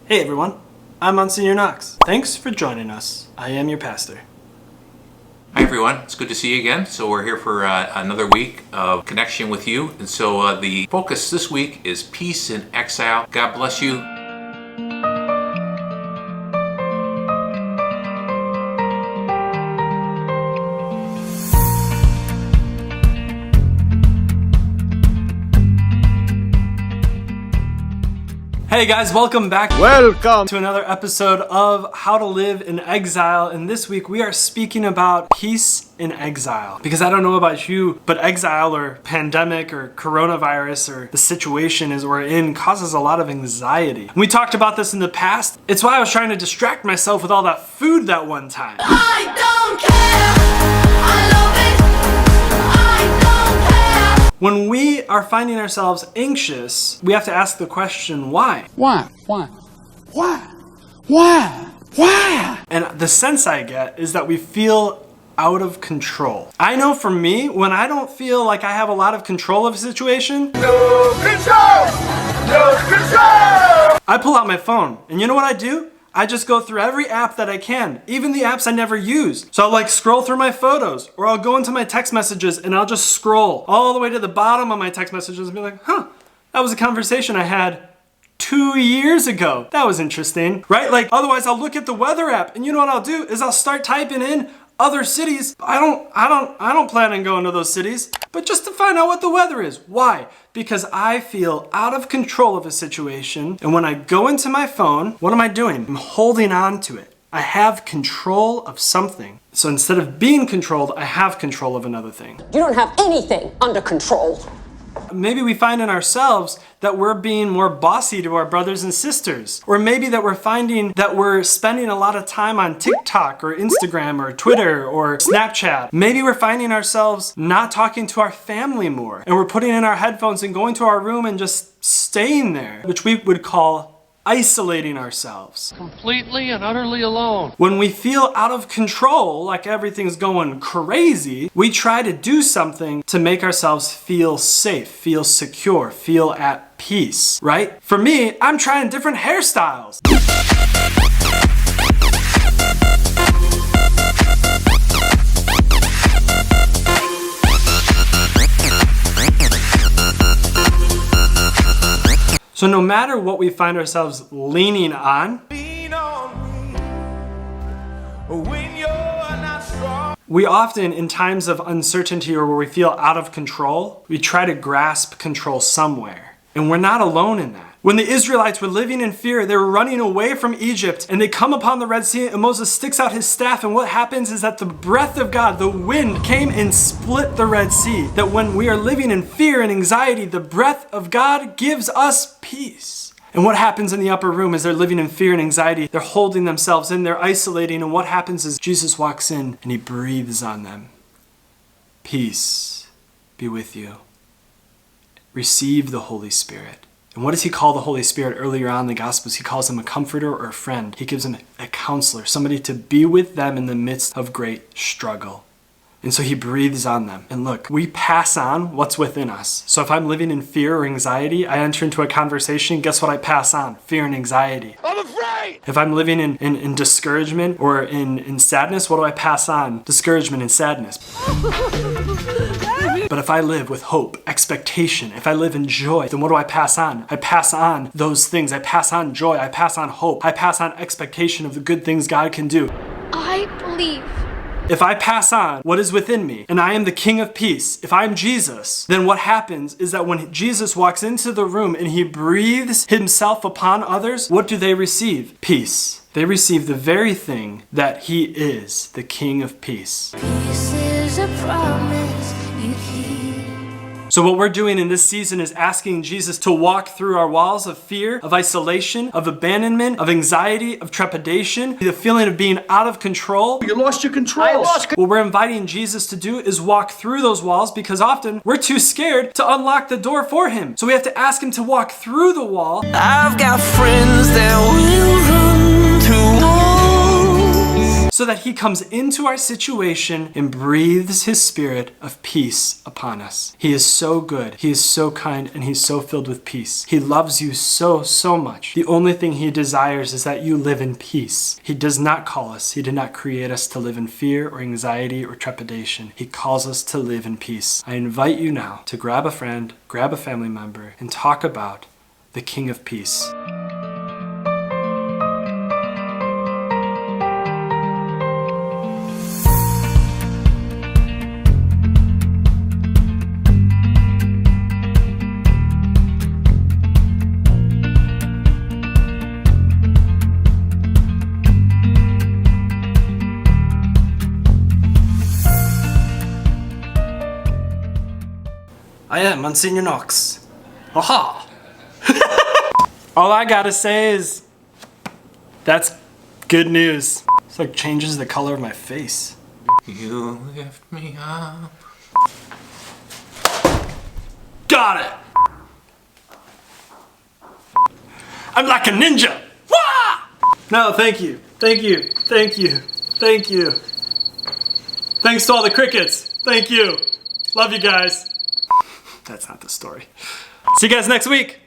Hey everyone, I'm Monsignor Knox. Thanks for joining us. I am your pastor. Hi everyone, it's good to see you again. So we're here for another week of connection with you. And so the focus this week is peace in exile. God bless you. Hey guys, welcome back. Welcome to another episode of How to Live in Exile. And this week we are speaking about peace in exile. Because I don't know about you, but exile or pandemic or coronavirus or the situation is we're in causes a lot of anxiety. And we talked about this in the past. It's why I was trying to distract myself with all that food that one time. I don't care. I love it. I don't care. When we are finding ourselves anxious, we have to ask the question, why? Why? And the sense I get is that we feel out of control. I know for me, when I don't feel like I have a lot of control of a situation, I pull out my phone. And you know what I do? I just go through every app that I can, even the apps I never use. So I'll scroll through my photos, or I'll go into my text messages and I'll just scroll all the way to the bottom of my text messages and be like, that was a conversation I had 2 years ago. That was interesting, right? Otherwise I'll look at the weather app, and you know what I'll do is I'll start typing in other cities. I don't plan on going to those cities, but just to find out what the weather is. Why? Because I feel out of control of a situation, and when I go into my phone, what am I doing? I'm holding on to it. I have control of something. So instead of being controlled, I have control of another thing. You don't have anything under control. Maybe we find in ourselves that we're being more bossy to our brothers and sisters. Or maybe that we're finding that we're spending a lot of time on TikTok or Instagram or Twitter or Snapchat. Maybe we're finding ourselves not talking to our family more. And we're putting in our headphones and going to our room and just staying there, which we would call isolating ourselves. Completely and utterly alone. When we feel out of control, like everything's going crazy, we try to do something to make ourselves feel safe, feel secure, feel at peace, right? For me, I'm trying different hairstyles. So no matter what we find ourselves leaning on, we often, in times of uncertainty or where we feel out of control, we try to grasp control somewhere. And we're not alone in that. When the Israelites were living in fear, they were running away from Egypt, and they come upon the Red Sea, and Moses sticks out his staff, and what happens is that the breath of God, the wind, came and split the Red Sea. That when we are living in fear and anxiety, the breath of God gives us peace. And what happens in the upper room is they're living in fear and anxiety, they're holding themselves in, they're isolating, and what happens is Jesus walks in and he breathes on them. Peace be with you. Receive the Holy Spirit. And what does he call the Holy Spirit earlier on in the Gospels? He calls him a comforter or a friend. He gives them a counselor, somebody to be with them in the midst of great struggle. And so he breathes on them. And look, we pass on what's within us. So if I'm living in fear or anxiety, I enter into a conversation, guess what I pass on? Fear and anxiety. I'm afraid! If I'm living in discouragement or in sadness, what do I pass on? Discouragement and sadness. But if I live with hope, expectation, if I live in joy, then what do I pass on? I pass on those things. I pass on joy. I pass on hope. I pass on expectation of the good things God can do. I believe. If I pass on what is within me, and I am the King of Peace, if I'm Jesus, then what happens is that when Jesus walks into the room and he breathes himself upon others, what do they receive? Peace. They receive the very thing that he is, the King of Peace. This is a promise you keep. So what we're doing in this season is asking Jesus to walk through our walls of fear, of isolation, of abandonment, of anxiety, of trepidation, the feeling of being out of control. You lost your control. What we're inviting Jesus to do is walk through those walls, because often we're too scared to unlock the door for him. So we have to ask him to walk through the wall. I've got friends that will run through walls. So so that he comes into our situation and breathes his spirit of peace upon us. He is so good, he is so kind, and he's so filled with peace. He loves you so, so much. The only thing he desires is that you live in peace. He does not call us, he did not create us to live in fear or anxiety or trepidation. He calls us to live in peace. I invite you now to grab a friend, grab a family member, and talk about the King of Peace. I am Monsignor Knox. Aha! All I gotta say is, that's good news. It's like changes the color of my face. You lift me up. Got it! I'm like a ninja! Wah! No, thank you. Thank you. Thank you. Thank you. Thanks to all the crickets. Thank you. Love you guys. That's not the story. See you guys next week.